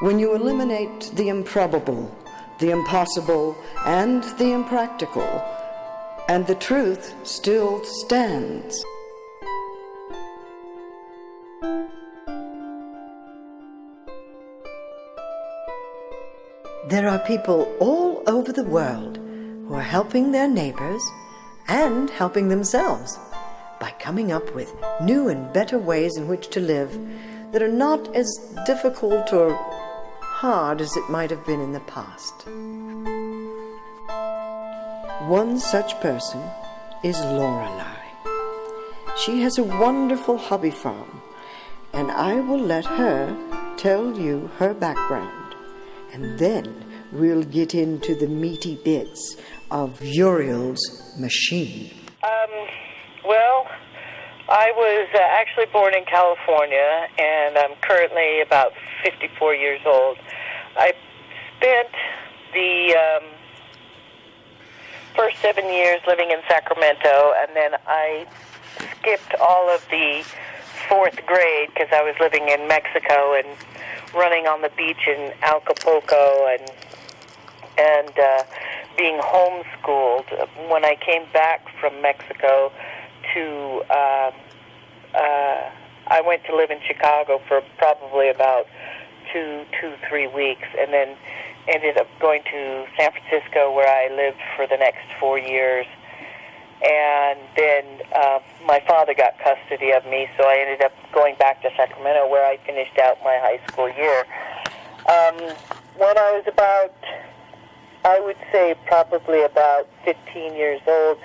When you eliminate the improbable, the impossible, and the impractical, and the truth still stands. There are people all over the world who are helping their neighbors and helping themselves by coming up with new and better ways in which to live that are not as difficult or hard as it might have been in the past. One such person is Lorelei. She has a wonderful hobby farm, and I will let her tell you her background, and then we'll get into the meaty bits of Uriels Machine. Well, I was actually born in California, and I'm currently about 54 years old. I spent the first 7 years living in Sacramento, and then I skipped all of the fourth grade because I was living in Mexico and running on the beach in Acapulco and being homeschooled. When I came back from Mexico I went to live in Chicago for probably about 3 weeks, and then ended up going to San Francisco, where I lived for the next 4 years. And then my father got custody of me, so I ended up going back to Sacramento, where I finished out my high school year. When I was I would say probably about 15 years old,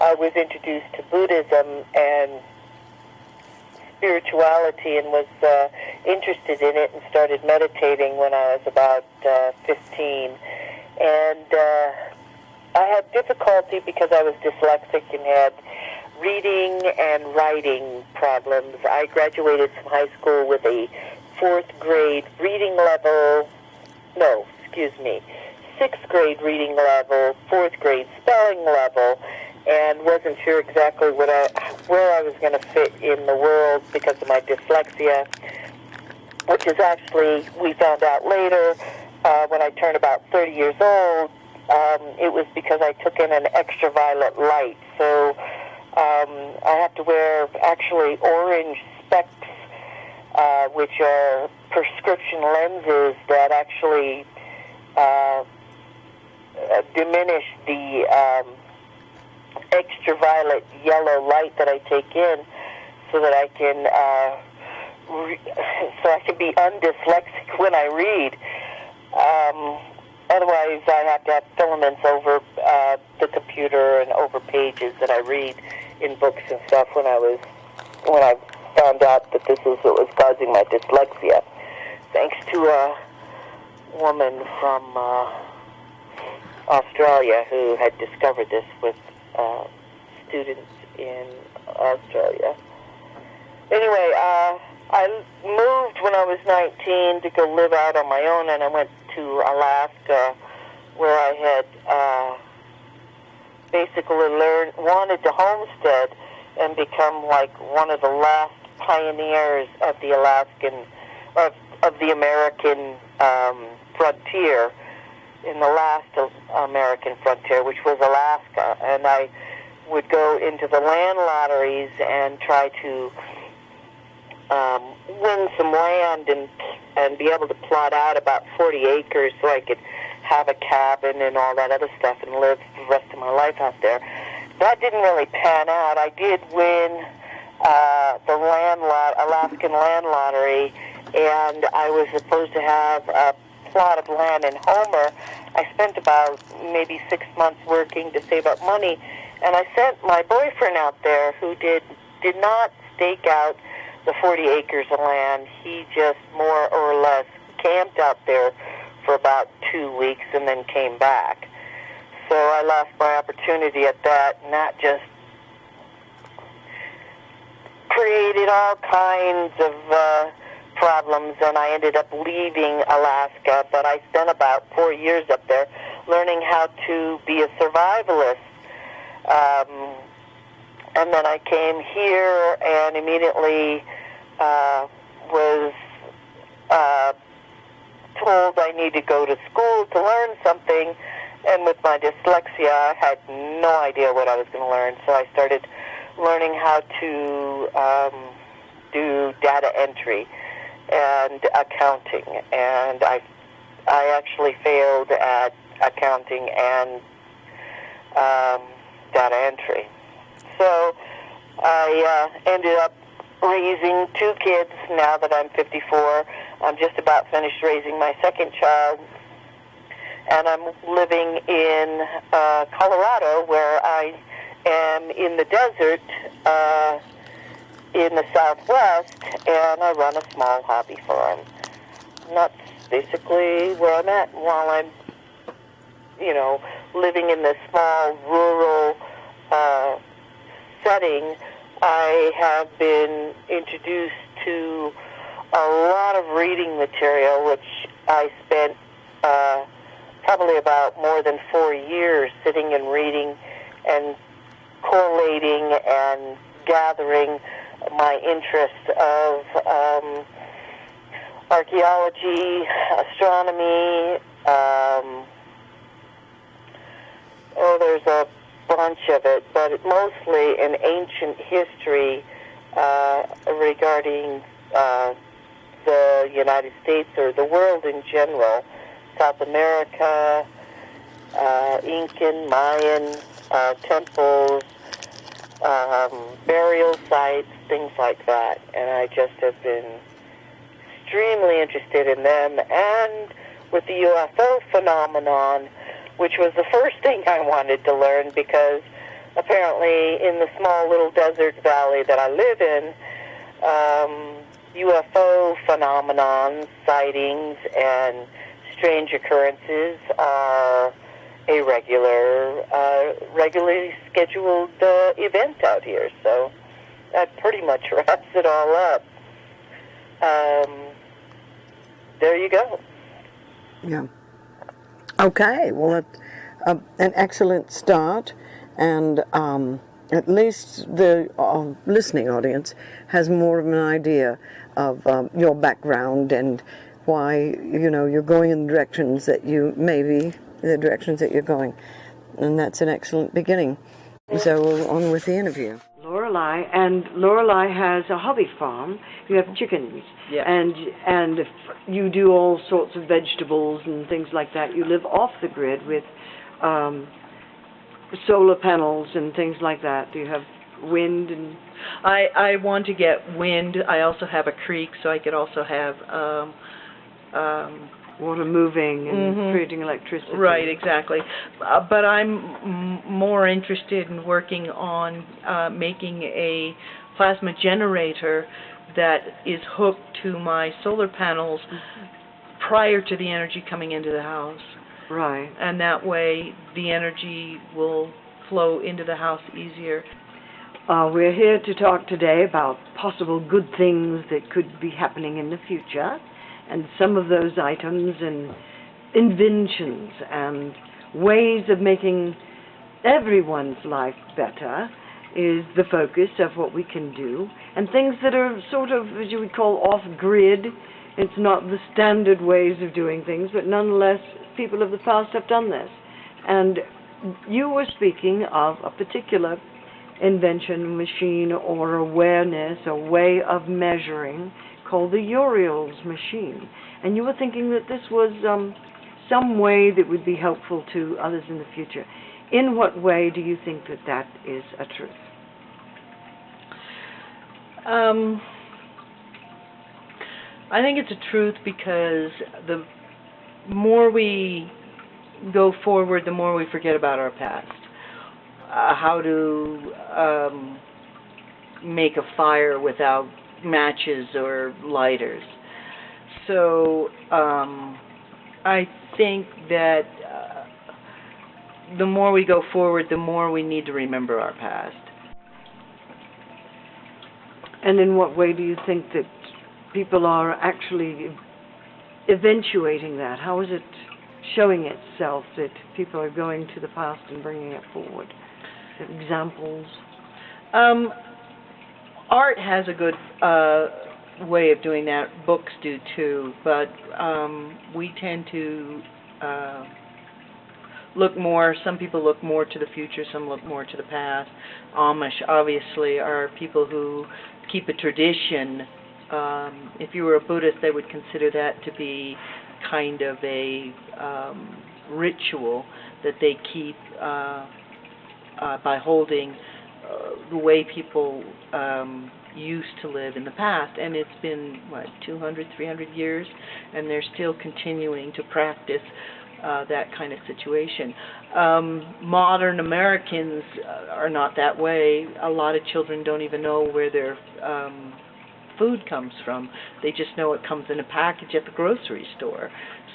I was introduced to Buddhism and spirituality, and was interested in it, and started meditating when I was about 15. And I had difficulty because I was dyslexic and had reading and writing problems. I graduated from high school with a sixth grade reading level, fourth grade spelling level, and wasn't sure exactly where I was going to fit in the world because of my dyslexia, which is actually, we found out later, when I turned about 30 years old, it was because I took in an extraviolet light. So I have to wear actually orange specs, which are prescription lenses that actually diminish the extraviolet yellow light that I take in, so that I can be undyslexic when I read. Otherwise, I have to have filaments over the computer and over pages that I read in books and stuff. When I found out that this is what was causing my dyslexia, thanks to a woman from Australia who had discovered this with students in Australia. Anyway, I moved when I was 19 to go live out on my own, and I went to Alaska, where I had basically wanted to homestead and become like one of the last pioneers of the of the American frontier, in the last American frontier, which was Alaska. And I would go into the land lotteries and try to win some land and be able to plot out about 40 acres so I could have a cabin and all that other stuff and live the rest of my life out there. That didn't really pan out. I did win the Alaskan land lottery, and I was supposed to have a plot of land in Homer. I spent about maybe 6 months working to save up money, and I sent my boyfriend out there, who did not stake out the 40 acres of land. He just more or less camped out there for about 2 weeks and then came back. So I lost my opportunity at that, and that just created all kinds of problems, and I ended up leaving Alaska. But I spent about 4 years up there learning how to be a survivalist. And then I came here and immediately was told I need to go to school to learn something, and with my dyslexia, I had no idea what I was going to learn, so I started learning how to do data entry and accounting, and I actually failed at accounting and data entry. So I ended up raising 2 kids. Now that I'm 54, I'm just about finished raising my second child, and I'm living in Colorado, where I am in the desert in the Southwest, and I run a small hobby farm. And that's basically where I'm at while I'm, living in this small rural setting. I have been introduced to a lot of reading material, which I spent probably about more than 4 years sitting and reading and collating and gathering my interest of archaeology, astronomy, there's a bunch of it, but mostly in ancient history regarding the United States or the world in general, South America, Incan, Mayan, temples, burial sites, things like that. And I just have been extremely interested in them, and with the UFO phenomenon, which was the first thing I wanted to learn, because apparently in the small little desert valley that I live in, UFO phenomenon, sightings, and strange occurrences are a regularly scheduled event out here. So that pretty much wraps it all up. There you go. Yeah. Okay, well, an excellent start, and at least the listening audience has more of an idea of your background and why, you're going in the directions that you're going. And that's an excellent beginning. So on with the interview. Lorelei has a hobby farm. You have chickens, yeah. and you do all sorts of vegetables and things like that. You live off the grid with solar panels and things like that. Do you have wind? And I want to get wind. I also have a creek, so I could also have water moving and creating electricity. Right, exactly. But I'm more interested in working on making a plasma generator that is hooked to my solar panels prior to the energy coming into the house. Right. And that way the energy will flow into the house easier. We're here to talk today about possible good things that could be happening in the future. And some of those items and inventions and ways of making everyone's life better is the focus of what we can do. And things that are sort of, as you would call, off-grid. It's not the standard ways of doing things, but nonetheless, people of the past have done this. And you were speaking of a particular invention, machine, or awareness, a way of measuring, called the Uriels Machine. And you were thinking that this was some way that would be helpful to others in the future. In what way do you think that that is a truth? I think it's a truth because the more we go forward, the more we forget about our past. How to make a fire without matches or lighters. So I think that the more we go forward, the more we need to remember our past. And in what way do you think that people are actually eventuating that? How is it showing itself that people are going to the past and bringing it forward? Examples? Art has a good way of doing that. Books do too, but we tend to look more. Some people look more to the future, some look more to the past. Amish, obviously, are people who keep a tradition. If you were a Buddhist, they would consider that to be kind of a ritual that they keep by holding the way people used to live in the past. And it's been, 200, 300 years, and they're still continuing to practice that kind of situation. Modern Americans are not that way. A lot of children don't even know where their food comes from. They just know it comes in a package at the grocery store.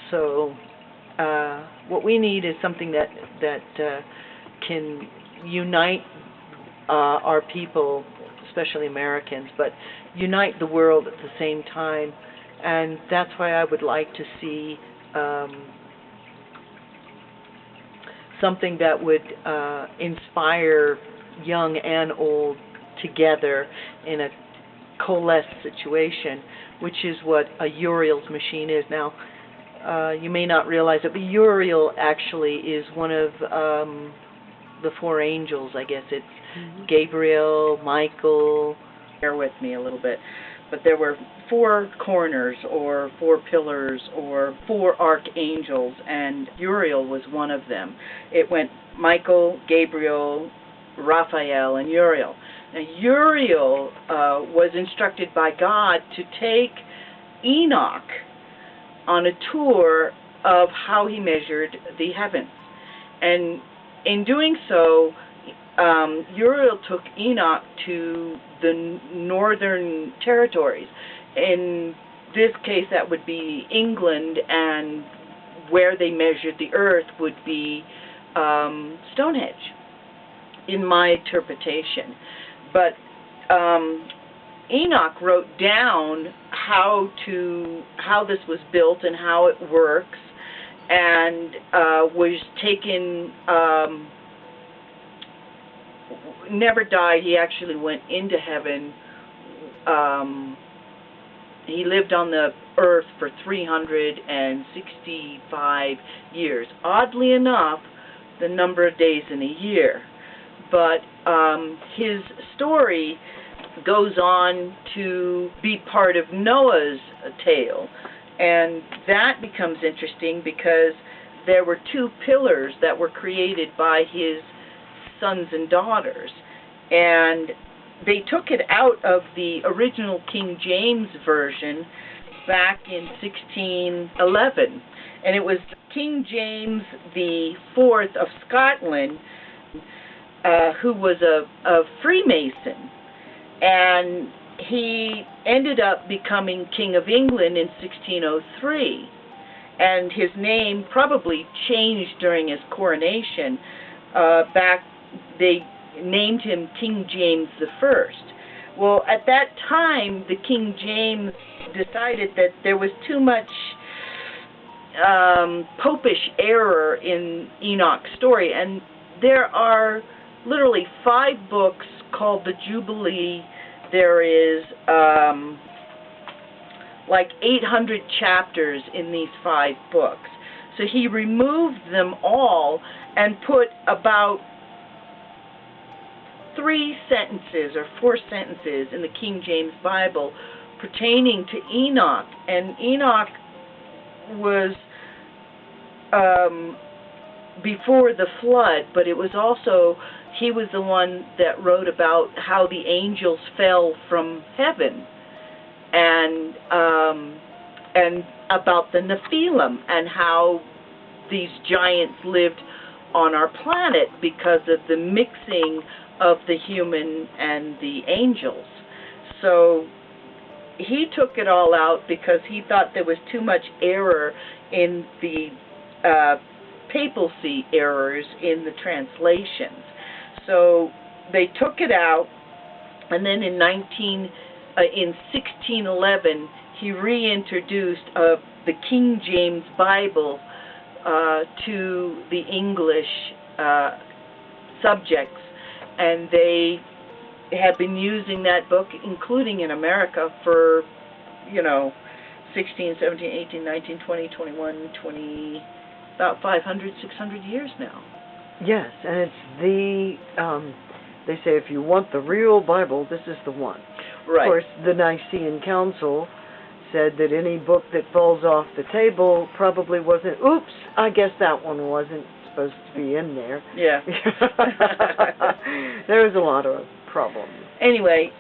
So what we need is something that can unite our people, especially Americans, but unite the world at the same time. And that's why I would like to see something that would inspire young and old together in a coalesced situation, which is what a Uriels machine is. Now, you may not realize it, but Uriel actually is one of the four angels, I guess. It's Gabriel, Michael. Bear with me a little bit. But there were four corners, or four pillars, or four archangels, and Uriel was one of them. It went Michael, Gabriel, Raphael, and Uriel. Now, Uriel was instructed by God to take Enoch on a tour of how he measured the heavens. And in doing so, Uriel took Enoch to the northern territories. In this case, that would be England, and where they measured the earth would be Stonehenge, in my interpretation. But Enoch wrote down how this was built and how it works, and was taken, never died. He actually went into heaven. He lived on the earth for 365 years. Oddly enough, the number of days in a year. But his story goes on to be part of Noah's tale. And that becomes interesting because there were two pillars that were created by his sons and daughters. And they took it out of the original King James Version back in 1611. And it was King James the IV of Scotland, who was a Freemason. And he ended up becoming King of England in 1603. And his name probably changed during his coronation. They named him King James I. Well, at that time, the King James decided that there was too much popish error in Enoch's story, and there are literally 5 books called the Jubilee. There is like 800 chapters in these 5 books. So he removed them all and put about 3 sentences or 4 sentences in the King James Bible pertaining to Enoch. And Enoch was before the flood, but it was also, he was the one that wrote about how the angels fell from heaven, and about the Nephilim, and how these giants lived on our planet because of the mixing of the human and the angels. So he took it all out because he thought there was too much error in the papacy errors in the translations. So they took it out, and then in 1611 he reintroduced the King James Bible to the English subjects, and they have been using that book, including in America, for 16, 17, 18, 19, 20, 21, 20, about 500, 600 years now. Yes, and it's they say if you want the real Bible, this is the one. Right. Of course, the Nicene Council said that any book that falls off the table probably wasn't, oops, I guess that one wasn't supposed to be in there. Yeah. There's a lot of problems. Anyway,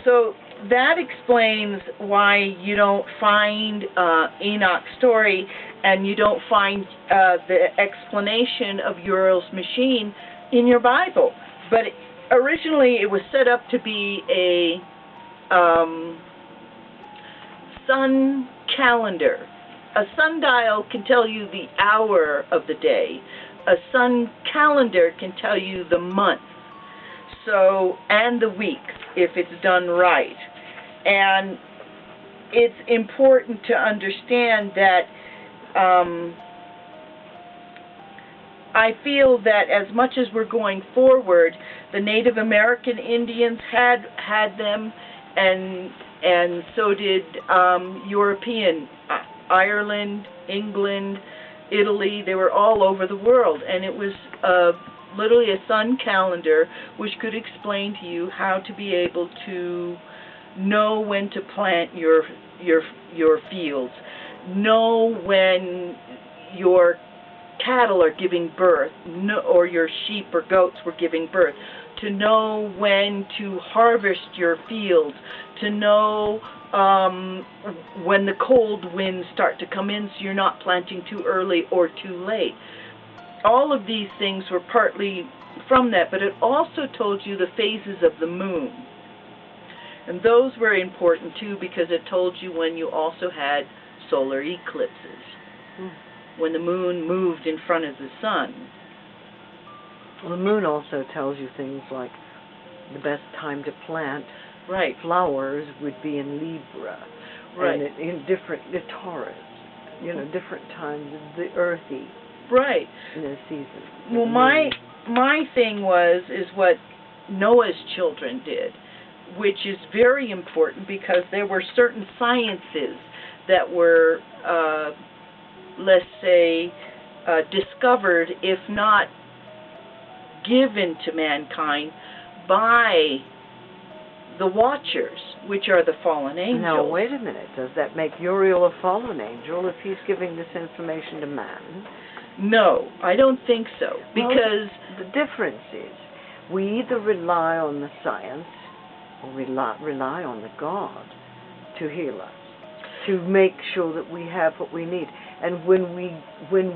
so that explains why you don't find Enoch's story and you don't find the explanation of Uriels Machine in your Bible. But originally it was set up to be a sun calendar. A sundial can tell you the hour of the day. A sun calendar can tell you the month, and the week, if it's done right. And it's important to understand that I feel that as much as we're going forward, the Native American Indians had them, and so did European, Ireland, England, Italy. They were all over the world, and it was literally a sun calendar which could explain to you how to be able to know when to plant your fields, know when your cattle are giving birth, or your sheep or goats were giving birth, to know when to harvest your fields, to know when the cold winds start to come in so you're not planting too early or too late. All of these things were partly from that, but it also told you the phases of the moon. And those were important too, because it told you when you also had solar eclipses, when the moon moved in front of the sun. Well, the moon also tells you things like the best time to plant flowers would be in Libra, and in different, the Taurus, different times of the earthy season. Well, my thing is what Noah's children did, which is very important because there were certain sciences that were, let's say, discovered, if not given to mankind, by the Watchers, which are the fallen angels. Now, wait a minute. Does that make Uriel a fallen angel if he's giving this information to man? No, I don't think so. Because the difference is we either rely on the science or rely on the God to heal us, to make sure that we have what we need. And when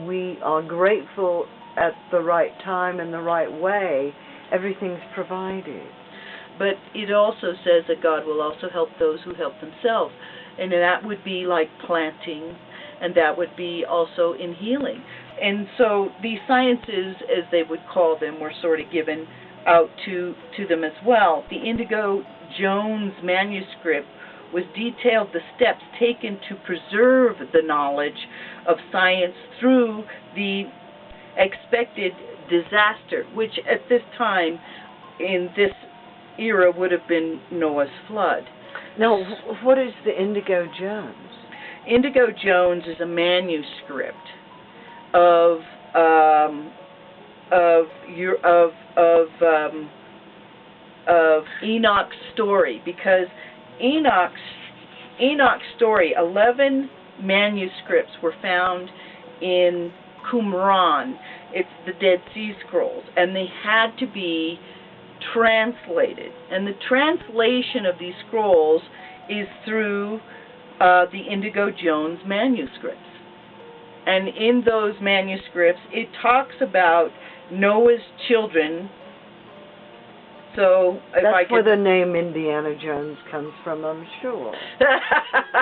we are grateful at the right time and the right way, everything's provided. But it also says that God will also help those who help themselves. And that would be like planting, and that would be also in healing. And so these sciences, as they would call them, were sort of given out to them as well. The Indigo Jones manuscript was detailed the steps taken to preserve the knowledge of science through the expected disaster, which at this time, in this era, would have been Noah's flood. Now, what is the Indigo Jones? Indigo Jones is a manuscript of Enoch's story, because Enoch's story, 11 manuscripts were found in Qumran. It's the Dead Sea Scrolls, and they had to be translated. And the translation of these scrolls is through the Indigo Jones manuscripts. And in those manuscripts, it talks about Noah's children. So that's where the name Indiana Jones comes from, I'm sure.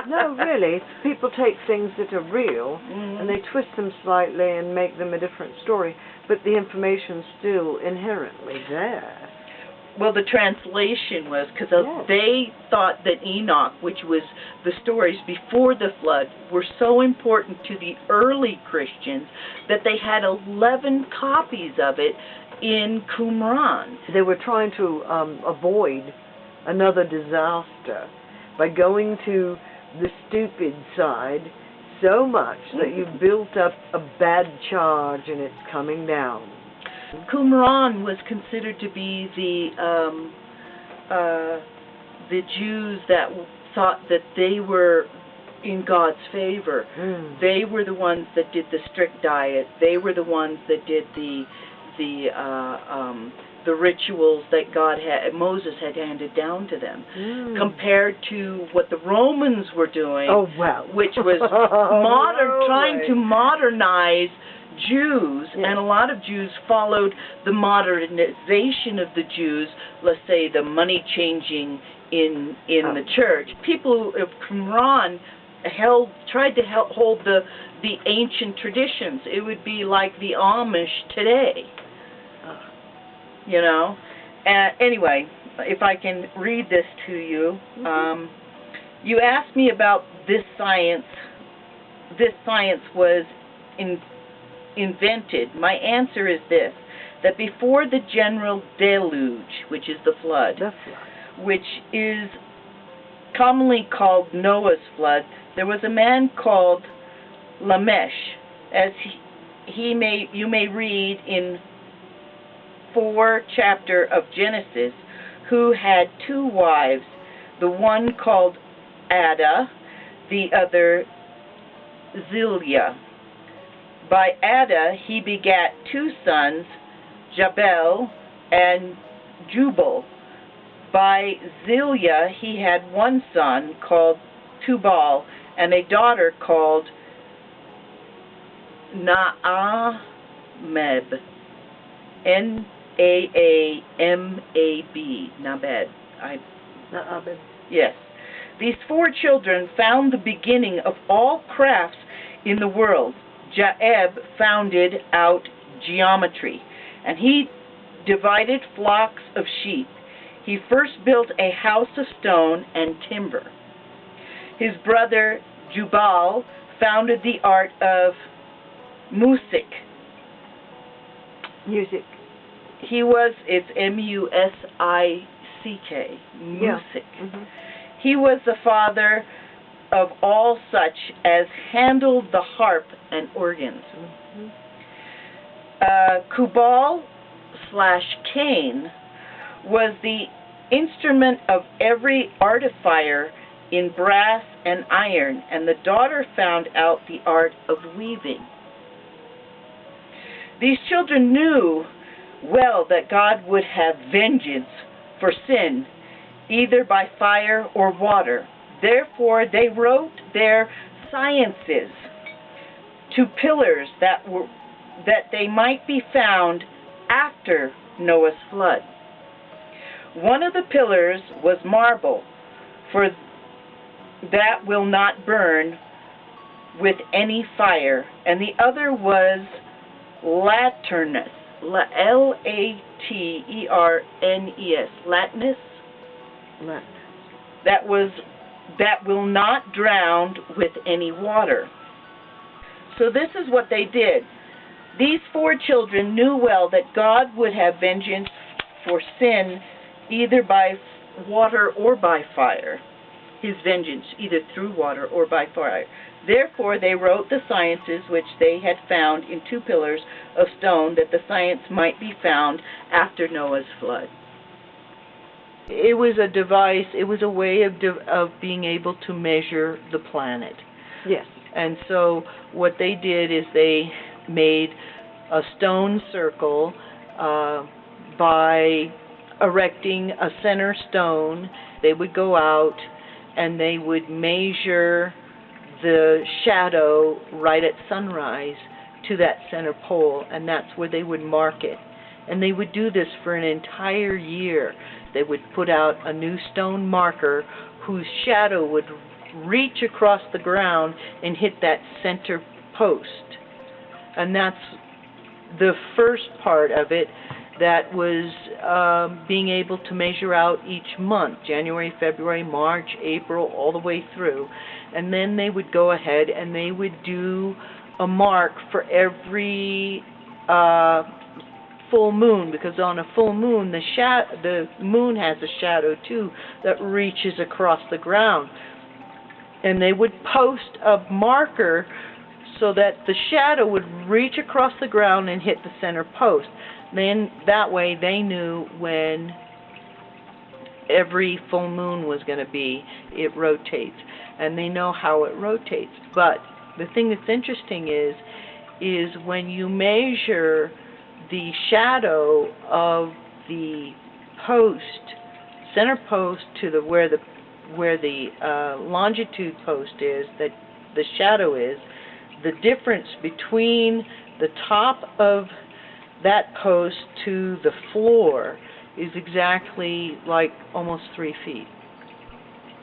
No, really. People take things that are real and they twist them slightly and make them a different story, but the information's still inherently there. Well, the translation was because they thought that Enoch, which was the stories before the flood, were so important to the early Christians that they had 11 copies of it in Qumran. They were trying to avoid another disaster by going to the stupid side so much that you've built up a bad charge and it's coming down. Qumran was considered to be the Jews that thought that they were in God's favor. They were the ones that did the strict diet. They were the ones that did the rituals that Moses had handed down to them, compared to what the Romans were doing, which was trying to modernize Jews, and a lot of Jews followed the modernization of the Jews, let's say the money changing in the church. People of Qumran tried to hold the ancient traditions. It would be like the Amish today. You know? Anyway, if I can read this to you. You asked me about this science. This science was invented. My answer is this, that before the general deluge, which is the flood, which is commonly called Noah's flood, there was a man called Lamech, as you may read in 4th chapter of Genesis, who had 2 wives, the one called Ada, the other Zillah. By Ada he begat 2 sons, Jabal and Jubal. By Zillah he had 1 son called Tubal, and a daughter called Naamab. Naamab. Naamab. Yes. These 4 children found the beginning of all crafts in the world. Jaeb founded out geometry, and he divided flocks of sheep. He first built a house of stone and timber. His brother Jubal founded the art of music. It's M-U-S-I-C-K, music. He was the father of all such as handled the harp and organs. Kubal/Cain was the instrument of every artificer in brass and iron, and the daughter found out the art of weaving. These children knew well that God would have vengeance for sin, either by fire or water. Therefore, they wrote their sciences to pillars that they might be found after Noah's flood. One of the pillars was marble, for that will not burn with any fire, and the other was laternus, L-A-T-E-R-N-E-S, latinus, that will not drown with any water. So this is what they did. These 4 children knew well that God would have vengeance for sin either by water or by fire. His vengeance either through water or by fire. Therefore they wrote the sciences which they had found in 2 pillars of stone, that the science might be found after Noah's flood. It was a device, it was a way of being able to measure the planet. Yes. And so what they did is they made a stone circle by erecting a center stone. They would go out and they would measure the shadow right at sunrise to that center pole, and that's where they would mark it. And they would do this for an entire year. They would put out a new stone marker whose shadow would reach across the ground and hit that center post. And that's the first part of it, that was being able to measure out each month, January, February, March, April, all the way through. And then they would go ahead and they would do a mark for every full moon, because on a full moon, the moon has a shadow too that reaches across the ground. and they would post a marker so that the shadow would reach across the ground and hit the center post. Then that way they knew when every full moon was going to be. It rotates, and they know how it rotates. But the thing that's interesting is when you measure the shadow of the post, center post, to the where the longitude post is, that the shadow is, the difference between the top of that post to the floor is exactly like almost 3 feet.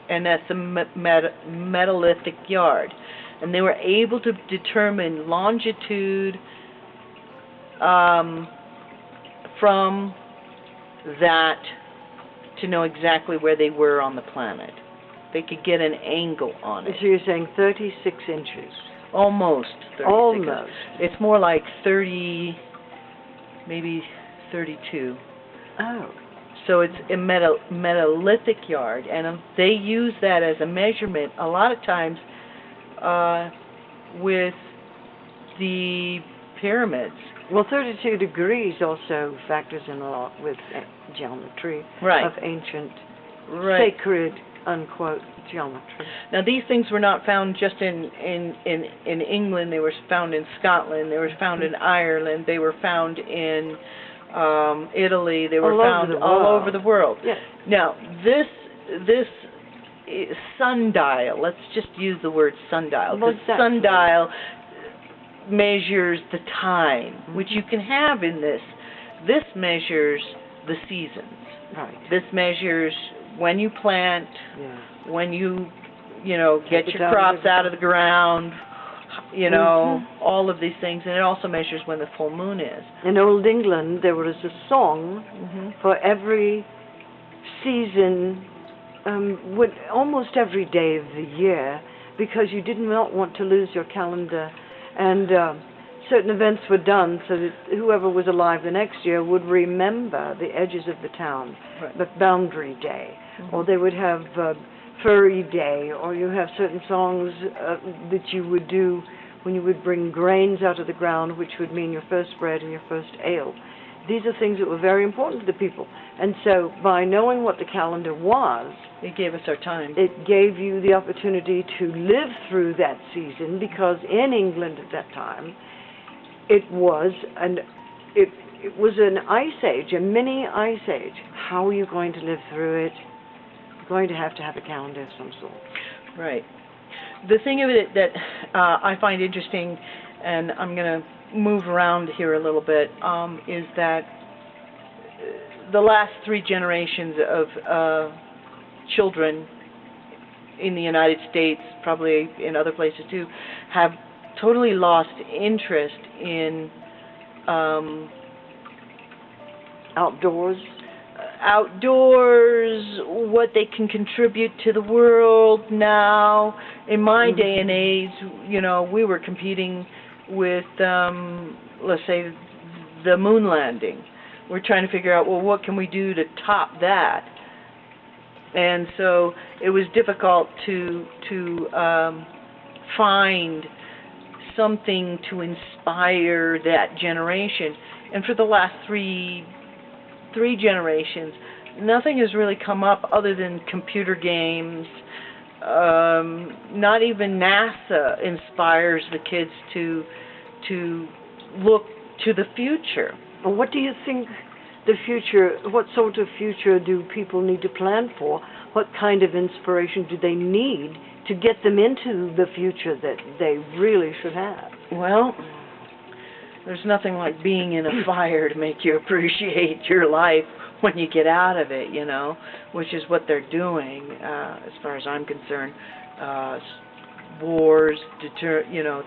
And that's a metallithic yard. And they were able to determine longitude from that to know exactly where they were on the planet. They could get an angle on it. So you're saying 36 inches? Almost 36. Almost. It's more like 30, maybe 32. Oh. So it's a metallithic yard, and they use that as a measurement a lot of times with the pyramids. Well, 32 degrees also factors in a lot with geometry Right. of ancient, Right. sacred, unquote, geometry. Now, these things were not found just in England. They were found in Scotland. They were found in Ireland. They were found in Italy. They were found all over the world. Yes. Now, this sundial, let's just use the word sundial. The sundial measures the time, which you can have in this. This measures the seasons. Right. This measures when you plant, when you get your crops out of the ground, all of these things. And it also measures when the full moon is. In Old England, there was a song for every season, with almost every day of the year, because you did not want to lose your calendar. And certain events were done so that whoever was alive the next year would remember the edges of the town, the boundary day, or they would have furry day, or you have certain songs that you would do when you would bring grains out of the ground, which would mean your first bread and your first ale. These are things that were very important to the people. And so by knowing what the calendar was, it gave us our time. It gave you the opportunity to live through that season, because in England at that time, it was an ice age, a mini ice age. How are you going to live through it? You're going to have a calendar of some sort. Right. The thing of it that I find interesting, and I'm going to move around here a little bit, is that the last 3 generations of children in the United States, probably in other places too, have totally lost interest in outdoors, what they can contribute to the world now. In my day and age, we were competing with, let's say, the moon landing. We're trying to figure out, well, what can we do to top that? And so it was difficult to find something to inspire that generation. And for the last three generations, nothing has really come up other than computer games. Not even NASA inspires the kids to look to the future. Well, what do you think the future, what sort of future do people need to plan for? What kind of inspiration do they need to get them into the future that they really should have? Well, there's nothing like being in a fire to make you appreciate your life when you get out of it, which is what they're doing, as far as I'm concerned. Wars,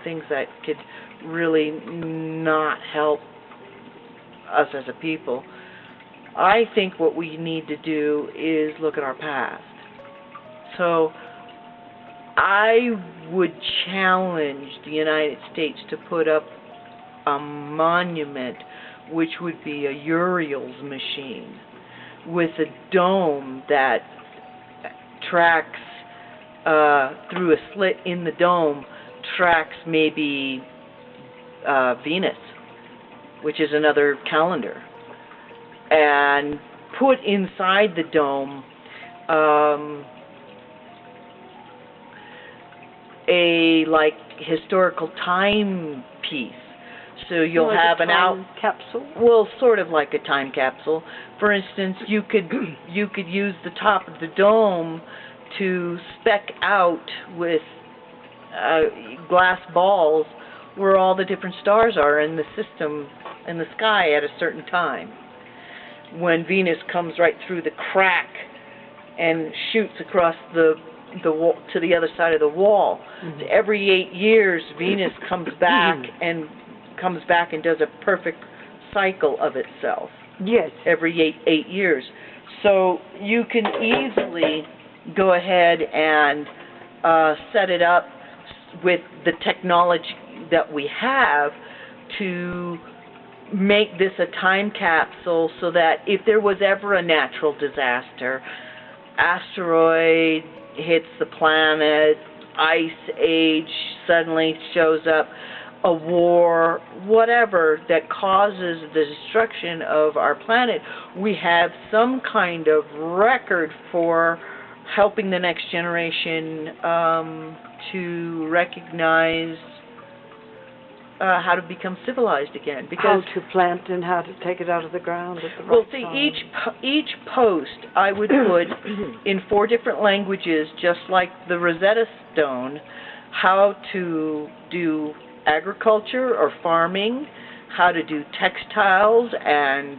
things that could really not help us as a people. I think what we need to do is look at our past. So I would challenge the United States to put up a monument which would be a Uriels machine with a dome that tracks through a slit in the dome tracks maybe Venus, which is another calendar, and put inside the dome a like historical time piece. So you'll like have a an out capsule. Well, sort of like a time capsule. For instance, you could use the top of the dome to spec out with glass balls where all the different stars are in the system, in the sky at a certain time. When Venus comes right through the crack and shoots across the wall to the other side of the wall. Mm-hmm. Every 8 years, Venus comes back and does a perfect cycle of itself. Yes. Every eight years. So you can easily go ahead and set it up with the technology that we have to make this a time capsule so that if there was ever a natural disaster, asteroid hits the planet, ice age suddenly shows up, a war, whatever that causes the destruction of our planet, we have some kind of record for helping the next generation to recognize how to become civilized again. Because how to plant and how to take it out of the ground at the right well, see, time. each post I would put in 4 different languages, just like the Rosetta Stone, how to do agriculture or farming, how to do textiles and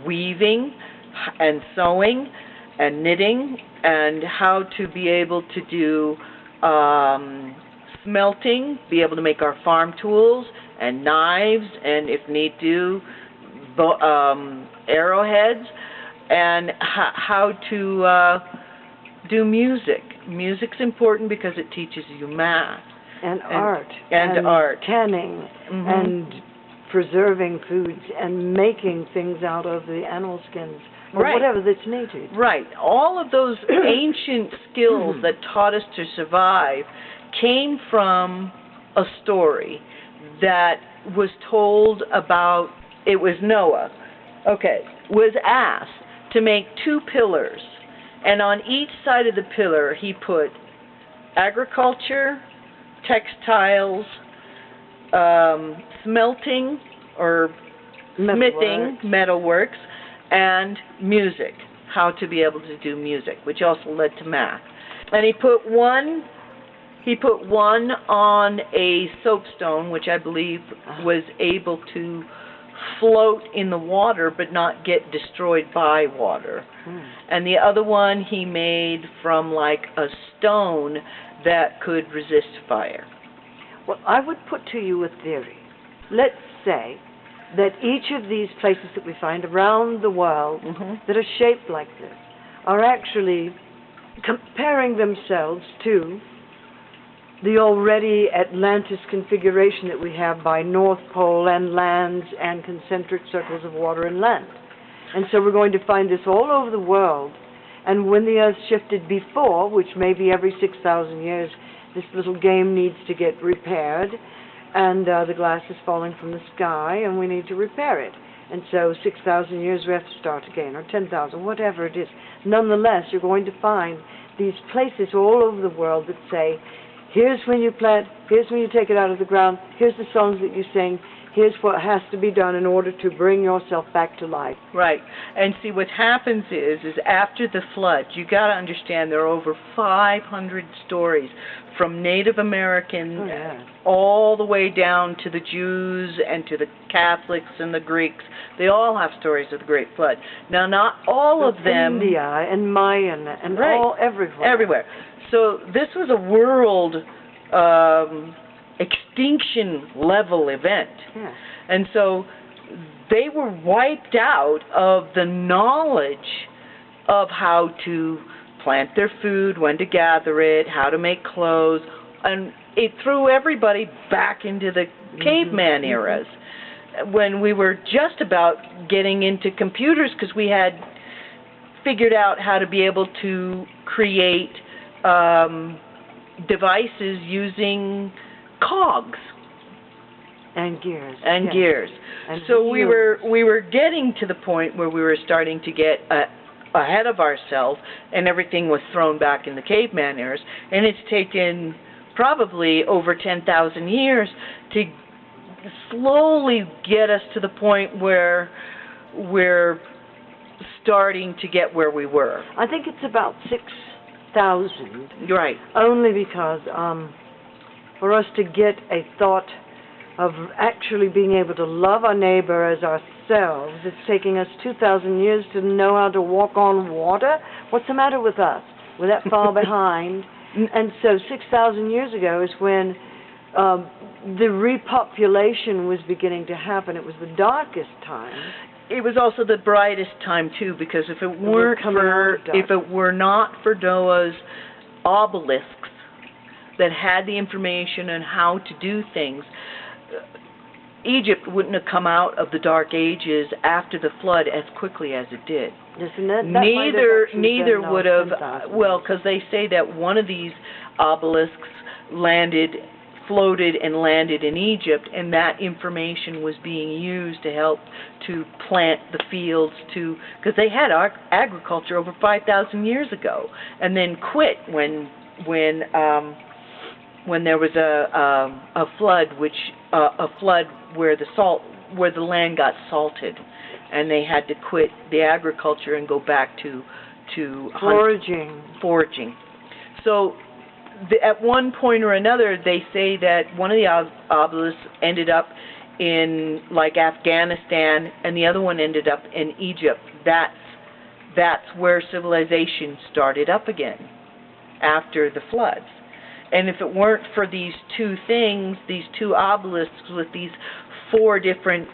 weaving and sewing and knitting, and how to be able to do smelting, be able to make our farm tools and knives, and if need to, arrowheads, and how to do music. Music's important because it teaches you math. And art. And art. Canning. Mm-hmm. And preserving foods and making things out of the animal skins. Or right. whatever that's needed. Right. All of those ancient skills that taught us to survive came from a story that was told about, it was Noah, was asked to make 2 pillars, and on each side of the pillar he put agriculture, textiles, smelting or smithing, metalworks, and music, how to be able to do music, which also led to math. And he put one on a soapstone, which I believe was able to float in the water but not get destroyed by water. And the other one he made from like a stone that could resist fire. Well, I would put to you a theory. Let's say that each of these places that we find around the world that are shaped like this are actually comparing themselves to the already Atlantis configuration that we have by North Pole and lands and concentric circles of water and land. And so we're going to find this all over the world. And when the Earth shifted before, which may be every 6,000 years, this little game needs to get repaired, and the glass is falling from the sky, and we need to repair it. And so 6,000 years we have to start again, or 10,000, whatever it is. Nonetheless, you're going to find these places all over the world that say, here's when you plant, here's when you take it out of the ground, here's the songs that you sing, here's what has to be done in order to bring yourself back to life. Right. And see, what happens is after the flood, you got to understand there are over 500 stories from Native Americans all the way down to the Jews and to the Catholics and the Greeks. They all have stories of the Great Flood. Now, not all of them... India and Mayan and all everywhere. Everywhere. So this was a world extinction level event. Yeah. And so they were wiped out of the knowledge of how to plant their food, when to gather it, how to make clothes, and it threw everybody back into the caveman eras when we were just about getting into computers because we had figured out how to be able to create devices using cogs and gears. and yes. gears. And So we wheels. were getting to the point where we were starting to get ahead of ourselves, and everything was thrown back in the caveman eras. And it's taken probably over 10,000 years to slowly get us to the point where we're starting to get where we were. I think it's about 6,000. Right. Only because for us to get a thought of actually being able to love our neighbor as ourselves, it's taking us 2,000 years to know how to walk on water. What's the matter with us? We're that far behind. And so 6,000 years ago is when the repopulation was beginning to happen. It was the darkest time. It was also the brightest time too, because if it were not for Noah's obelisks that had the information on how to do things, Egypt wouldn't have come out of the Dark Ages after the flood as quickly as it did. Yes, and that Neither would have. 10,000 Well, because they say that one of these obelisks floated and landed in Egypt, and that information was being used to help to plant the fields, because they had agriculture over 5,000 years ago, and then quit when there was a flood where the land got salted, and they had to quit the agriculture and go back to foraging. So at one point or another, they say that one of the obelisks ended up in like Afghanistan, and the other one ended up in Egypt. That's where civilization started up again after the floods. And if it weren't for these two things, these two obelisks with these 4 different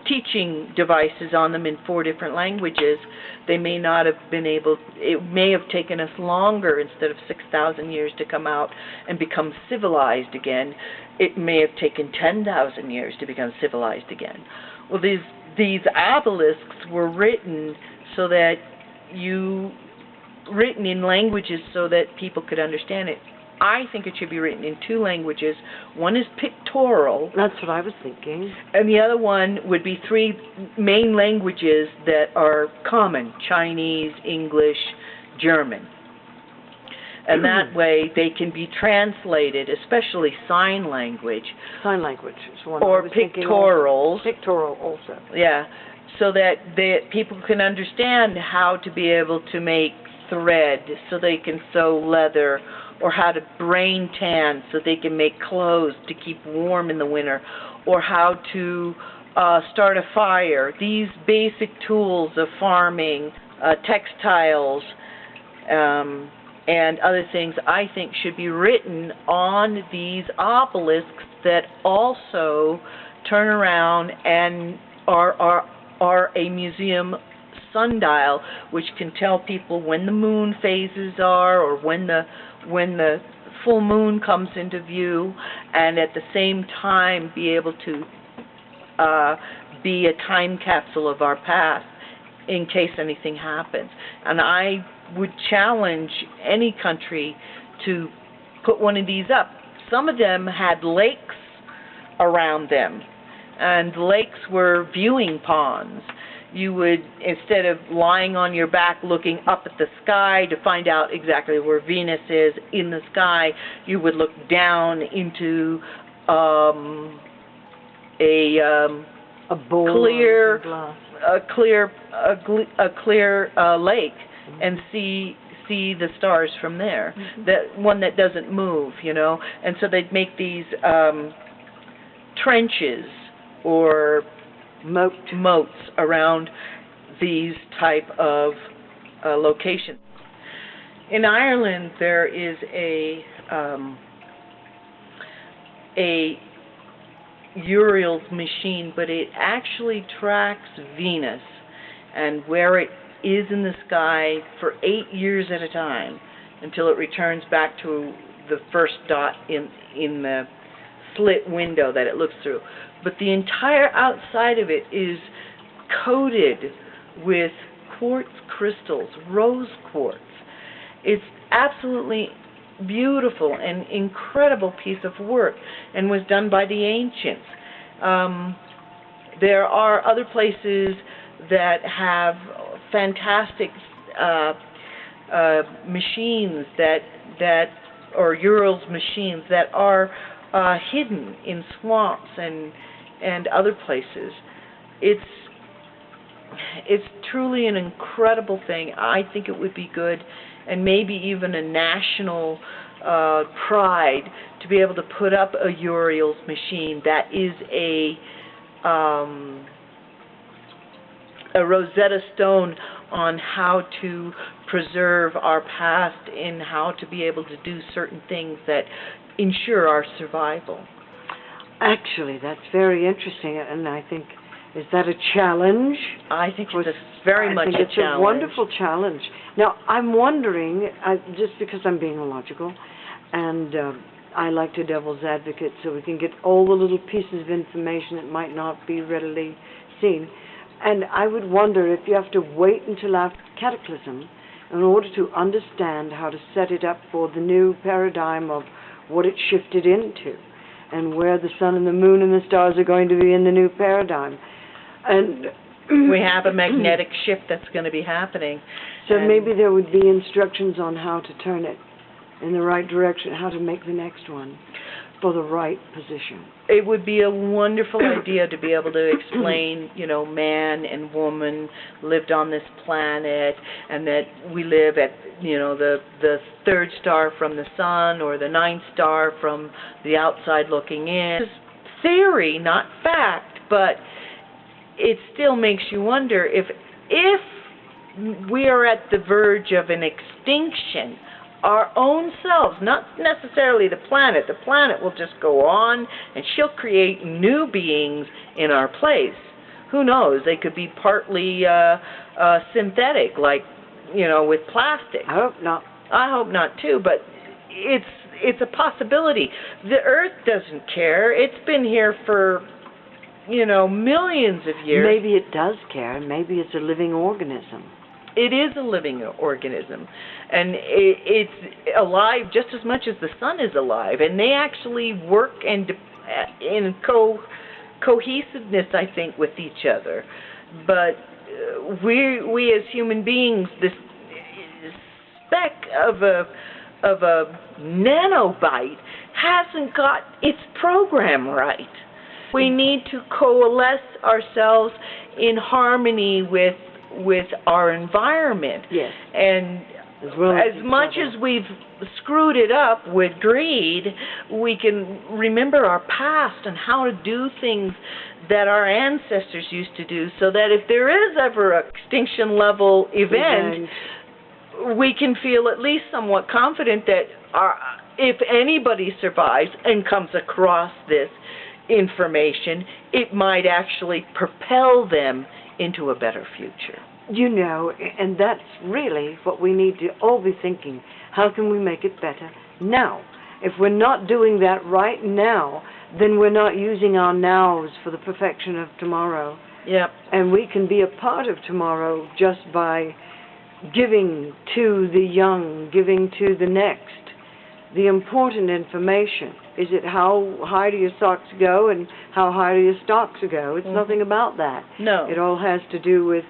teaching devices on them in 4 different languages, they may not have been able, it may have taken us longer instead of 6,000 years to come out and become civilized again. It may have taken 10,000 years to become civilized again. Well, these obelisks were written written in languages so that people could understand it. I think it should be written in 2 languages. One is pictorial. That's what I was thinking. And the other one would be 3 main languages that are common: Chinese, English, German. And that way they can be translated, especially sign language. Sign language is one. Or pictorials. Pictorial also. Yeah, so that people can understand how to be able to make thread so they can sew leather, or how to brain tan so they can make clothes to keep warm in the winter, or how to start a fire. These basic tools of farming, textiles, and other things, I think should be written on these obelisks that also turn around and are a museum sundial, which can tell people when the moon phases are, or when the full moon comes into view, and at the same time be able to be a time capsule of our past in case anything happens. And I would challenge any country to put one of these up. Some of them had lakes around them, and lakes were viewing ponds. You would, instead of lying on your back looking up at the sky to find out exactly where Venus is in the sky, you would look down into a clear lake and see the stars from there. That one that doesn't move, And so they'd make these trenches or moats around these type of locations. In Ireland, there is a Uriels Machine, but it actually tracks Venus and where it is in the sky for 8 years at a time until it returns back to the first dot in the slit window that it looks through. But the entire outside of it is coated with quartz crystals, rose quartz. It's absolutely beautiful and incredible piece of work, and was done by the ancients. There are other places that have fantastic machines or Uriels machines that are hidden in swamps and other places. It's truly an incredible thing. I think it would be good, and maybe even a national pride, to be able to put up a Uriels machine that is a Rosetta Stone on how to preserve our past and how to be able to do certain things that ensure our survival. Actually, that's very interesting, and I think, is that a challenge? I think it's very much a challenge. It's a wonderful challenge. Now, I'm wondering, just because I'm being illogical, and I like to devil's advocate so we can get all the little pieces of information that might not be readily seen. And I would wonder if you have to wait until after Cataclysm in order to understand how to set it up for the new paradigm of what it shifted into, and where the sun and the moon and the stars are going to be in the new paradigm. And we have a magnetic shift that's going to be happening. So maybe there would be instructions on how to turn it in the right direction, how to make the next one for the right position. It would be a wonderful idea to be able to explain, man and woman lived on this planet, and that we live at, the third star from the sun, or the ninth star from the outside looking in. It's theory, not fact, but it still makes you wonder if we are at the verge of an extinction, our own selves, not necessarily the planet. The planet will just go on, and she'll create new beings in our place. Who knows? They could be partly synthetic, like, with plastic. I hope not. I hope not, too, but it's a possibility. The Earth doesn't care. It's been here for, millions of years. Maybe it does care. Maybe it's a living organism. It is a living organism, and it's alive just as much as the sun is alive, and they actually work in cohesiveness, I think, with each other. But we as human beings, this speck of a nanobite hasn't got its program right. We need to coalesce ourselves in harmony with our environment. Yes. And as much as we've screwed it up with greed, we can remember our past and how to do things that our ancestors used to do, so that if there is ever an extinction level event, we can feel at least somewhat confident that if anybody survives and comes across this information, it might actually propel them into a better future. And that's really what we need to all be thinking. How can we make it better now? If we're not doing that right now, then we're not using our nows for the perfection of tomorrow. Yep. And we can be a part of tomorrow just by giving to the young, giving to the next. The important information. Is it how high do your socks go and how high do your stocks go? It's nothing about that. No. It all has to do with,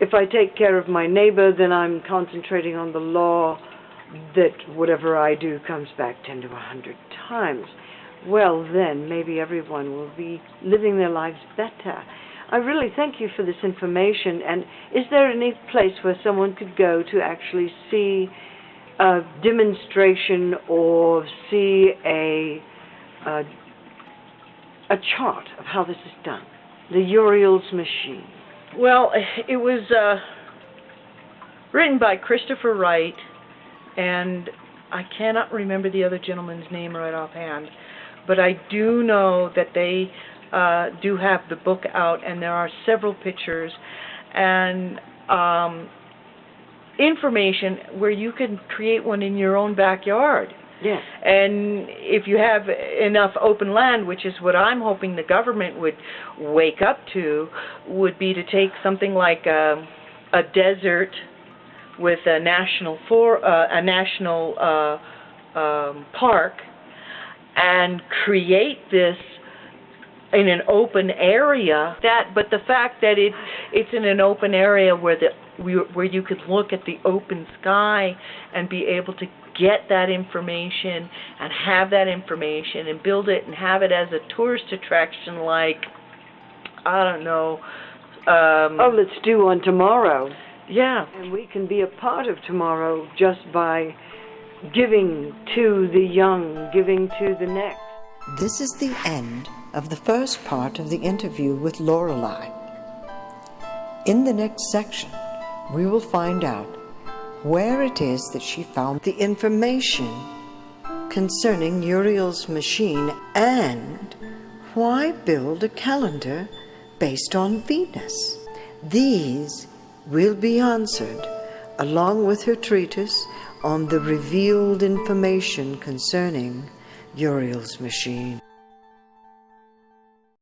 if I take care of my neighbor, then I'm concentrating on the law that whatever I do comes back 10 to 100 times. Well, then maybe everyone will be living their lives better. I really thank you for this information. And is there any place where someone could go to actually see a demonstration or see a chart of how this is done? The Uriels Machine. Well, it was written by Christopher Wright, and I cannot remember the other gentleman's name right offhand, but I do know that they do have the book out, and there are several pictures and information where you can create one in your own backyard. Yes. And if you have enough open land, which is what I'm hoping the government would wake up to, would be to take something like a desert with a national park and create this in an open area. But the fact that it's in an open area where you could look at the open sky and be able to get that information and have that information and build it and have it as a tourist attraction, like, I don't know. Let's do one tomorrow. Yeah. And we can be a part of tomorrow just by giving to the young, giving to the next. This is the end of the first part of the interview with Lorelei. In the next section, we will find out where it is that she found the information concerning Uriels Machine and why build a calendar based on Venus. These will be answered along with her treatise on the revealed information concerning Uriels Machine.